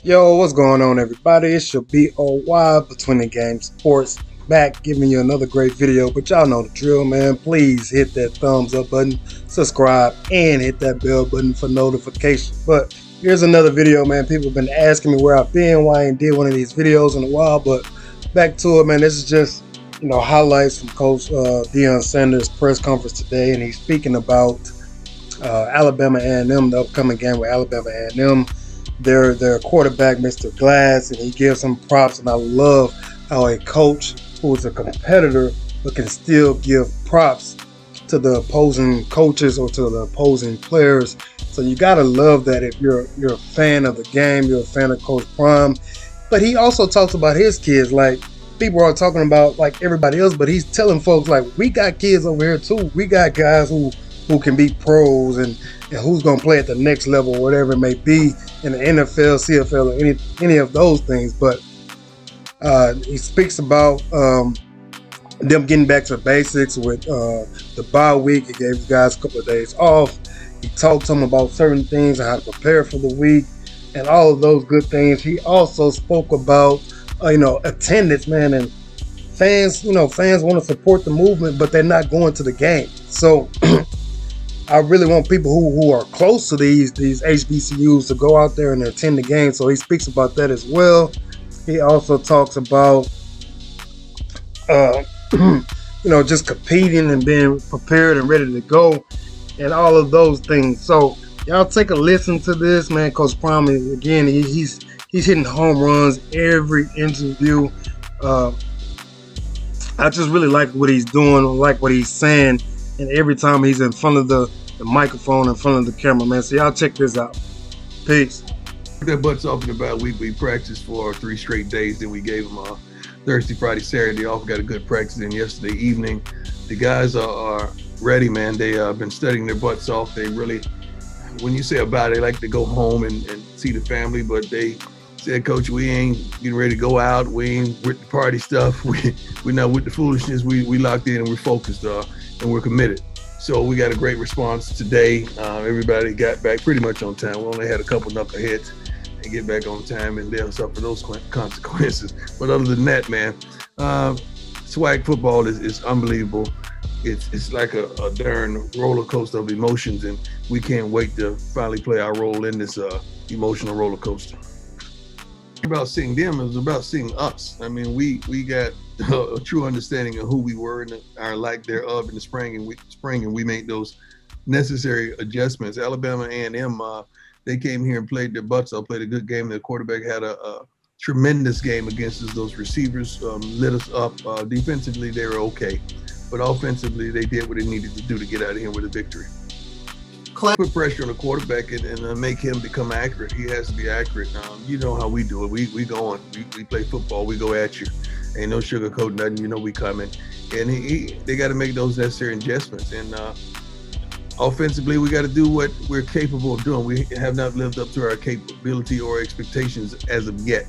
Yo, what's going on, everybody? It's your BOY Between the Game Sports back giving you another great video. But y'all know the drill, man. Please hit that thumbs up button, subscribe, and hit that bell button for notification. But here's another video, man. People have been asking me where I've been, why I ain't did one of these videos in a while. But back to it, man. This is just highlights from Coach Deion Sanders' press conference today, and he's speaking about Alabama A&M, the upcoming game with Alabama A&M. Their quarterback, Mr. Glass, and he gives him props. And I love how a coach who is a competitor but can still give props to the opposing coaches or to the opposing players. So you gotta love that if you're a fan of the game, you're a fan of Coach Prime. But he also talks about his kids. Like, people are talking about like everybody else, but he's telling folks like, we got kids over here too. We got guys who can be pros and who's going to play at the next level, whatever it may be, in the NFL, CFL, or any of those things. But he speaks about them getting back to basics with the bye week. He gave the guys a couple of days off. He talked to them about certain things and how to prepare for the week and all of those good things. He also spoke about attendance, man, and fans. Fans want to support the movement, but they're not going to the game. So I really want people who are close to these HBCUs to go out there and attend the game. So he speaks about that as well. He also talks about just competing and being prepared and ready to go and all of those things. So y'all take a listen to this, man. Coach Prime, again, he's hitting home runs every interview. I just really like what he's doing, like what he's saying, and every time he's in front of the microphone, in front of the camera, man. So y'all check this out. Peace. Their butts off in about a week. We practiced for 3 straight days. Then we gave them Thursday, Friday, Saturday off. Got a good practice in yesterday evening. The guys are ready, man. They been studying their butts off. They really, when you say about it, they like to go home and see the family, but they said, Coach, we ain't getting ready to go out. We ain't with the party stuff. We're not with the foolishness. We locked in and we're focused and we're committed. So we got a great response today. Everybody got back pretty much on time. We only had a couple knuckleheads and get back on time, and they'll suffer those consequences. But other than that, man, SWAC football is unbelievable. It's like a darn roller coaster of emotions, and we can't wait to finally play our role in this emotional roller coaster. About seeing them, it was about seeing us. I mean, we got a true understanding of who we were and our lack thereof in the spring, and we made those necessary adjustments. Alabama A&M, they came here and played their butts off, played a good game. Their quarterback had a tremendous game against us. Those receivers lit us up. Defensively, they were okay, but offensively, they did what they needed to do to get out of here with a victory. Put pressure on the quarterback and make him become accurate. He has to be accurate. You know how we do it. We go on. We play football. We go at you. Ain't no sugarcoat nothing. You know we coming. And they got to make those necessary adjustments. And offensively, we got to do what we're capable of doing. We have not lived up to our capability or expectations as of yet.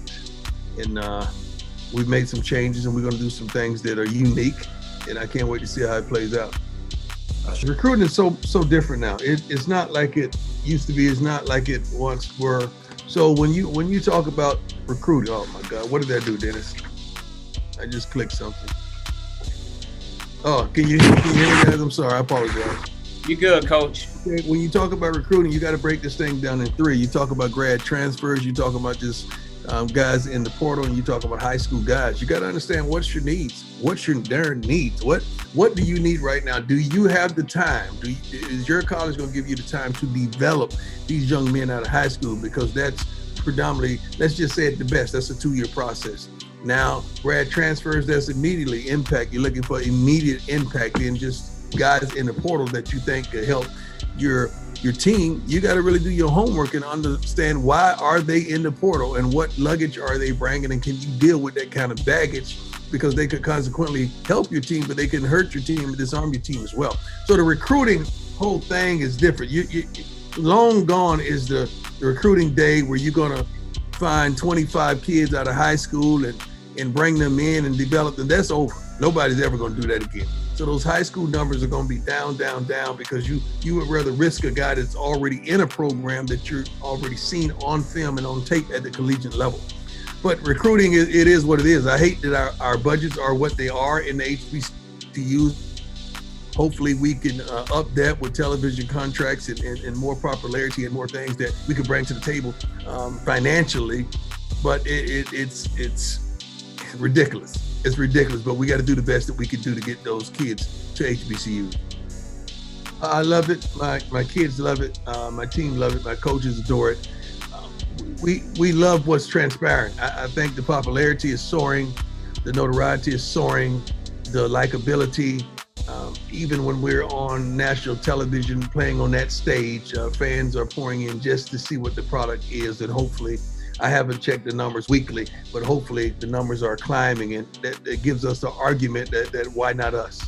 And we've made some changes, and we're going to do some things that are unique. And I can't wait to see how it plays out. Recruiting is so different now. It's not like it used to be. It's not like it once were. So when you talk about recruiting, oh my God, what did that do, Dennis? I just clicked something. Oh, can you hear me, guys? I'm sorry, I apologize. You good, Coach? Okay, when you talk about recruiting, you got to break this thing down in 3. You talk about grad transfers. You talk about just guys in the portal, and you talk about high school guys. You got to understand what's your needs. What's your darn needs? What do you need right now? Do you have the time? Is your college going to give you the time to develop these young men out of high school? Because that's predominantly, let's just say it the best, that's a 2-year process. Now, grad transfers, that's immediately impact. You're looking for immediate impact in just guys in the portal that you think could help your team. You got to really do your homework and understand why are they in the portal and what luggage are they bringing, and can you deal with that kind of baggage, because they could consequently help your team, but they can hurt your team and disarm your team as well. So the recruiting whole thing is different. Long gone is the recruiting day where you're going to find 25 kids out of high school and bring them in and develop them. That's over. Nobody's ever going to do that again. So those high school numbers are going to be down, down, down, because you would rather risk a guy that's already in a program that you're already seen on film and on tape at the collegiate level. But recruiting, it is what it is. I hate that our budgets are what they are in the HBCUs. Hopefully we can up that with television contracts and more popularity and more things that we can bring to the table financially. But it's ridiculous. It's ridiculous, but we got to do the best that we can do to get those kids to HBCU. I love it. My kids love it. My team love it. My coaches adore it. We love what's transparent. I think the popularity is soaring. The notoriety is soaring. The likability. Even when we're on national television playing on that stage, fans are pouring in just to see what the product is. And hopefully, I haven't checked the numbers weekly, but hopefully the numbers are climbing, and that gives us the argument that why not us?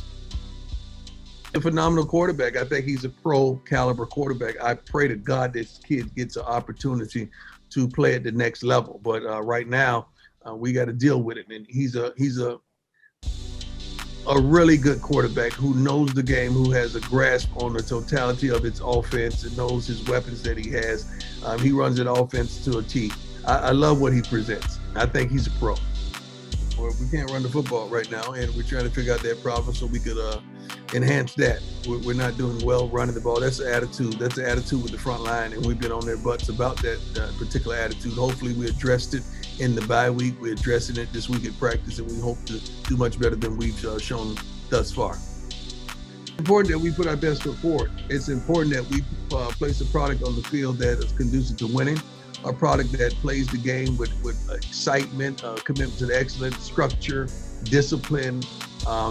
A phenomenal quarterback. I think he's a pro caliber quarterback. I pray to God this kid gets an opportunity to play at the next level. But right now, we got to deal with it. And he's a really good quarterback who knows the game, who has a grasp on the totality of its offense and knows his weapons that he has. He runs an offense to a T. I love what he presents. I think he's a pro. We can't run the football right now, and we're trying to figure out that problem so we could enhance that. We're not doing well running the ball. That's the attitude. That's the attitude with the front line, and we've been on their butts about that particular attitude. Hopefully we addressed it in the bye week. We're addressing it this week at practice, and we hope to do much better than we've shown thus far. It's important that we put our best foot forward. It's important that we place a product on the field that is conducive to winning, a product that plays the game with excitement, commitment to the excellence, structure, discipline.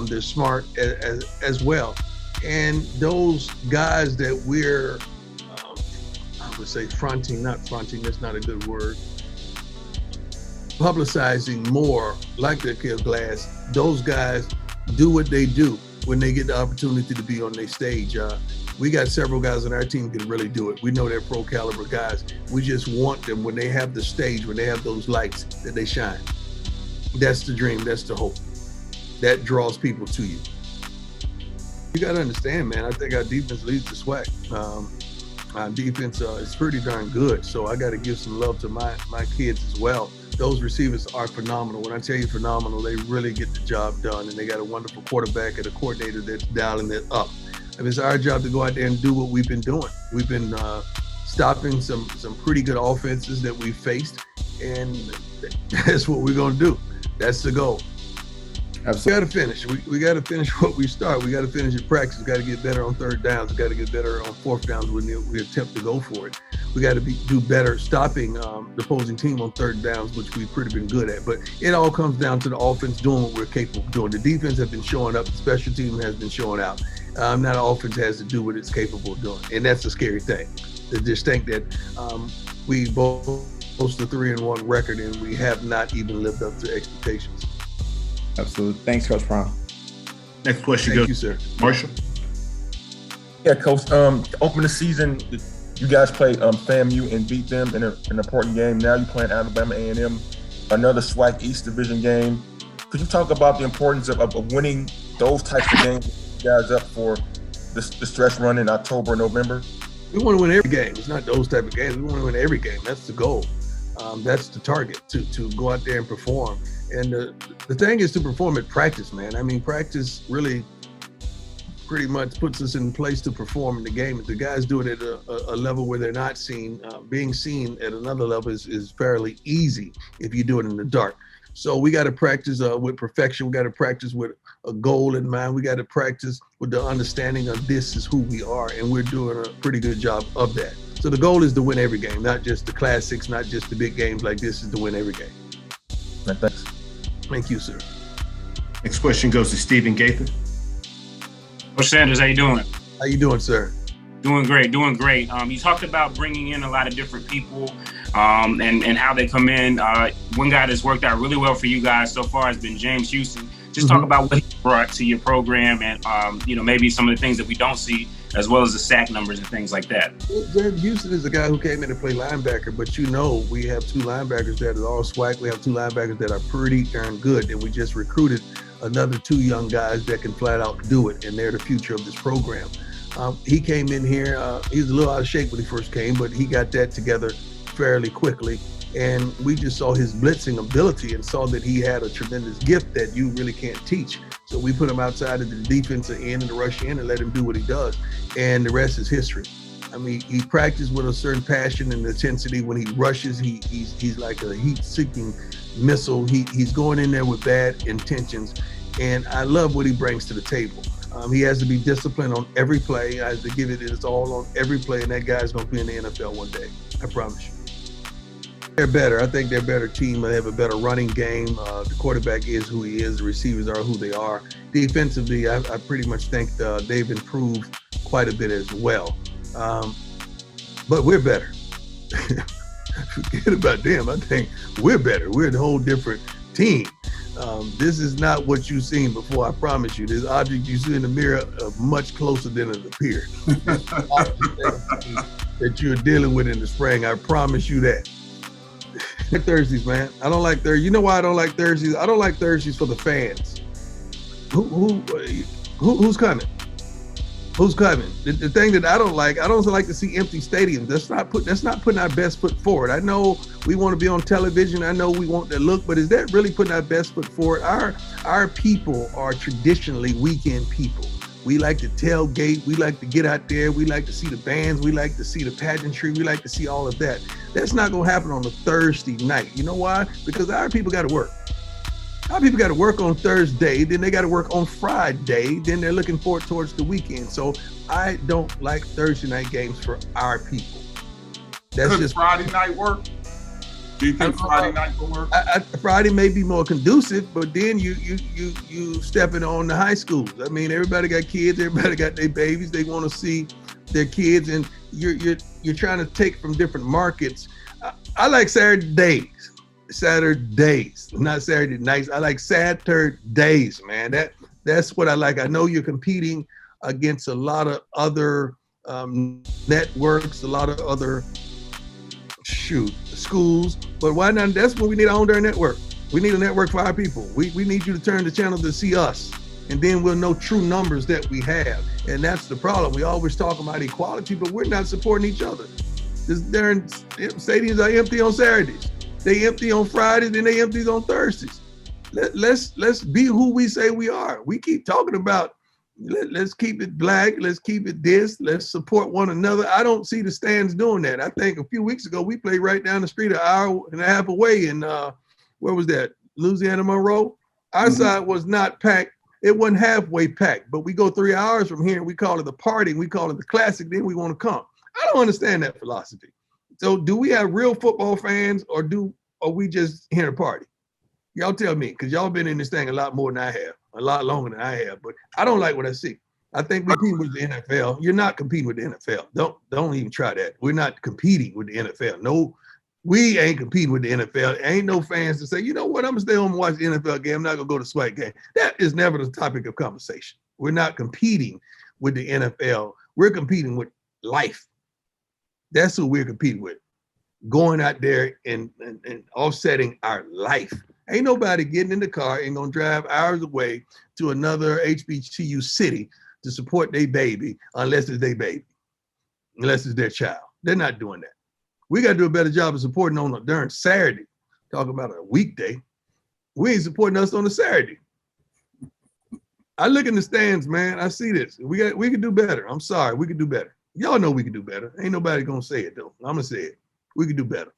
They're smart as well. And those guys that we're, I would say not fronting, that's not a good word, publicizing more, like the Kill Glass, those guys do what they do when they get the opportunity to be on their stage. We got several guys on our team can really do it. We know they're pro caliber guys. We just want them when they have the stage, when they have those lights, that they shine. That's the dream, that's the hope. That draws people to you. You got to understand, man, I think our defense leads the SWAC. Our defense is pretty darn good, so I got to give some love to my kids as well. Those receivers are phenomenal. When I tell you phenomenal, they really get the job done, and they got a wonderful quarterback and a coordinator that's dialing it up. I mean, it's our job to go out there and do what we've been doing. We've been stopping some pretty good offenses that we faced, and that's what we're going to do. That's the goal. Absolutely. We got to finish. We got to finish what we start. We got to finish at practice. We got to get better on third downs. We got to get better on fourth downs when we attempt to go for it. We got to do better stopping the opposing team on third downs, which we've pretty been good at. But it all comes down to the offense doing what we're capable of doing. The defense has been showing up. The special team has been showing out. Now the offense has to do what it's capable of doing, and that's a scary thing. To just think that we both post a 3-1 record and we have not even lived up to expectations. Absolutely. Thanks, Coach Brown. Next question Thank goes you, sir. Marshall. Yeah, Coach. Open the season, you guys played FAMU and beat them in an important game. Now you're playing Alabama A&M, another SWAC East Division game. Could you talk about the importance of winning those types of games, you guys up for the stretch run in October and November? We want to win every game. It's not those type of games. We want to win every game. That's the goal. That's the target, to go out there and perform. And the thing is to perform at practice, man. I mean, practice really pretty much puts us in place to perform in the game. If the guys do it at a level where they're not seen, being seen at another level is fairly easy if you do it in the dark. So we got to practice with perfection. We got to practice with a goal in mind. We got to practice with the understanding of this is who we are, and we're doing a pretty good job of that. So the goal is to win every game, not just the classics, not just the big games like this, is to win every game. Thanks. Thank you, sir. Next question goes to Stephen Gaither. Coach Sanders, how you doing? How you doing, sir? Doing great. You talked about bringing in a lot of different people and how they come in. One guy that's worked out really well for you guys so far has been James Houston. Just talk about what he brought to your program and, maybe some of the things that we don't see, as well as the sack numbers and things like that. James Houston is a guy who came in to play linebacker, but we have two linebackers that are all SWAC. We have two linebackers that are pretty darn good, and we just recruited another 2 young guys that can flat out do it, and they're the future of this program. He came in here, he was a little out of shape when he first came, but he got that together fairly quickly. And we just saw his blitzing ability and saw that he had a tremendous gift that you really can't teach. So we put him outside of the defensive end and the rush end and let him do what he does. And the rest is history. I mean, he practiced with a certain passion and intensity. When he rushes, he's like a heat-seeking missile. He's going in there with bad intentions. And I love what he brings to the table. He has to be disciplined on every play. I have to give it his all on every play, and that guy's going to be in the NFL one day. I promise you. They're better. I think they're a better team. They have a better running game. The quarterback is who he is. The receivers are who they are. Defensively, I pretty much think they've improved quite a bit as well. But we're better. Forget about them. I think we're better. We're a whole different team. This is not what you've seen before, I promise you. This object you see in the mirror much closer than it appears. That you're dealing with in the spring, I promise you that. Thursdays, man. I don't like Thursdays. You know why I don't like Thursdays? I don't like Thursdays for the fans. Who's coming? Who's coming? The thing that I don't like to see empty stadiums. That's not putting our best foot forward. I know we want to be on television. I know we want that look, but is that really putting our best foot forward? Our people are traditionally weekend people. We like to tailgate. We like to get out there. We like to see the bands. We like to see the pageantry. We like to see all of that. That's not going to happen on a Thursday night. You know why? Because our people got to work. Our people got to work on Thursday. Then they got to work on Friday. Then they're looking forward towards the weekend. So I don't like Thursday night games for our people. That's just Friday night work. Do you think Friday night will work? Friday may be more conducive, but then you stepping on the high schools. I mean, everybody got kids, everybody got their babies. They want to see their kids, and you're trying to take from different markets. I like Saturdays, not Saturday nights. I like Saturdays, man. That's what I like. I know you're competing against a lot of other networks, a lot of other schools, but why not? That's when we need our own darn network. We need a network for our people. We need you to turn the channel to see us, and then we'll know true numbers that we have. And that's the problem. We always talk about equality, but we're not supporting each other. This darn stadiums are empty on Saturdays. They empty on Fridays, then they empty on Thursdays. Let's be who we say we are. We keep talking about let's keep it black, let's keep it this, let's support one another. I don't see the stands doing that. I think a few weeks ago we played right down the street an hour and a half away in where was that? Louisiana Monroe. Our side was not packed. It wasn't halfway packed, but we go 3 hours from here and we call it the party, we call it the classic, then we want to come. I don't understand that philosophy. So do we have real football fans or are we just here to party? Y'all tell me, because y'all been in this thing a lot more than I have, a lot longer than I have, but I don't like what I see. I think we compete with the NFL. You're not competing with the NFL. Don't even try that. We're not competing with the NFL. No, we ain't competing with the NFL. Ain't no fans to say, you know what, I'm gonna stay home and watch the NFL game. I'm not gonna go to SWAC game. That is never the topic of conversation. We're not competing with the NFL. We're competing with life. That's who we're competing with. Going out there and offsetting our life. Ain't nobody getting in the car and gonna drive hours away to another HBCU city to support their baby unless it's their baby, unless it's their child. They're not doing that. We got to do a better job of supporting on a darn Saturday. Talking about a weekday. We ain't supporting us on a Saturday. I look in the stands, man. I see this. We can do better. I'm sorry. We can do better. Y'all know we can do better. Ain't nobody gonna say it though. I'm gonna say it. We can do better.